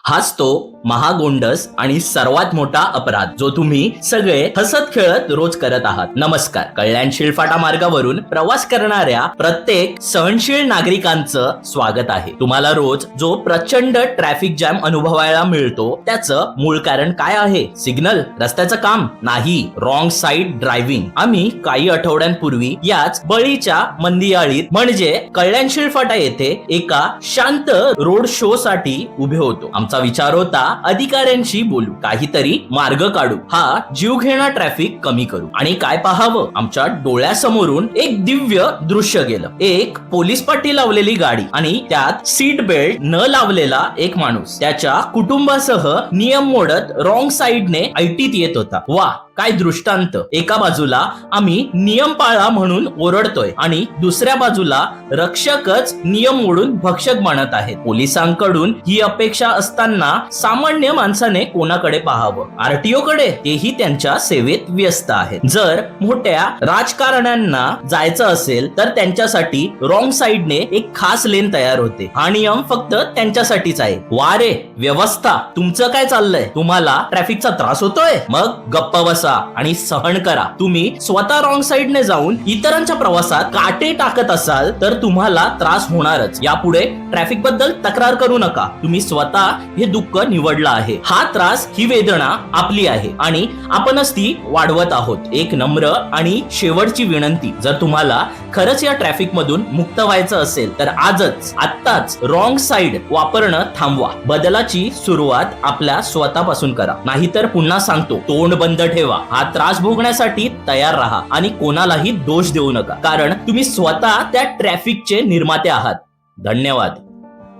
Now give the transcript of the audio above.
हाच तो महागोंडस आणि सर्वात मोठा अपराध जो तुम्ही सगळे हसत खेळत रोज करत आहात. नमस्कार. कल्याण शिळफाटा मार्गावरून प्रवास करणाऱ्या प्रत्येक सहनशील नागरिकांचं स्वागत आहे. तुम्हाला रोज जो प्रचंड ट्रॅफिक जॅम अनुभवायला मिळतो त्याचं मूळ कारण काय आहे? सिग्नल, रस्त्याचं काम? नाही, रॉंग साइड ड्रायव्हिंग. आम्ही काही आठवड्यांपूर्वी याच बळीच्या मंदियाळीत म्हणजे कल्याण शिळफाटा येथे एका शांत रोड शो साठी उभे होतो. आमचा विचार होता अधिकाऱ्यांशी बोलू, काहीतरी मार्ग काढू, हा जीवघेणा ट्रॅफिक कमी करू. आणि काय पाहावं, आमच्या डोळ्यासमोरून एक दिव्य दृश्य गेलं. एक पोलीस पट्टी लावलेली गाडी आणि त्यात सीट बेल्ट न लावलेला एक माणूस त्याच्या कुटुंबासह नियम मोडत रॉंग साइडने ऐटीत येत होता. वा, काय दृष्टांत. एका बाजूला आम्ही नियम पाळला म्हणून ओरडतोय आणि दुसऱ्या बाजूला रक्षकच नियम मोडून भक्षक बनत आहेत. पोलिसांकडून ही अपेक्षा असताना सामान्य माणसाने कोणाकडे पाहावं? आरटीओ कडे. तेही त्यांच्या सेवेत व्यस्त आहेत. जर मोठ्या राजकारण्यांना जायचं असेल तर त्यांच्यासाठी रॉंग साइडने एक खास लेन तयार होते. हा नियम फक्त त्यांच्यासाठीच आहे. वा रे व्यवस्था, तुमचं काय चाललंय? तुम्हाला ट्रॅफिकचा त्रास होतोय? मग गप्प बसा आणि सहन करा. तुम्ही स्वतः रॉंग साइडने जाऊन इतरांच्या प्रवासात काटे टाकत असाल तर तुम्हाला त्रास होणारच. यापुढे ट्रॅफिक बद्दल तक्रार करू नका. तुम्ही स्वतः हे दुःख निवडलं आहे. हा त्रास, ही वेदना आपली आहे आणि आपणच ती वाढवत आहोत. एक नम्र आणि शेवटची विनंती, जर तुम्हाला खरंच या ट्रॅफिक मधून मुक्त व्हायचं असेल तर आत्ताच रॉंग साइड वापरणं थांबवा. बदलाची सुरुवात आपल्या स्वतःपासून करा. नाहीतर पुन्हा सांगतो, तोंड बंद ठेवा. हा त्रास भोगण्यासाठी तयार राहा आणि कोणालाही दोष देऊ नका, कारण तुम्ही स्वतः त्या ट्रॅफिकचे निर्माते आहात. धन्यवाद.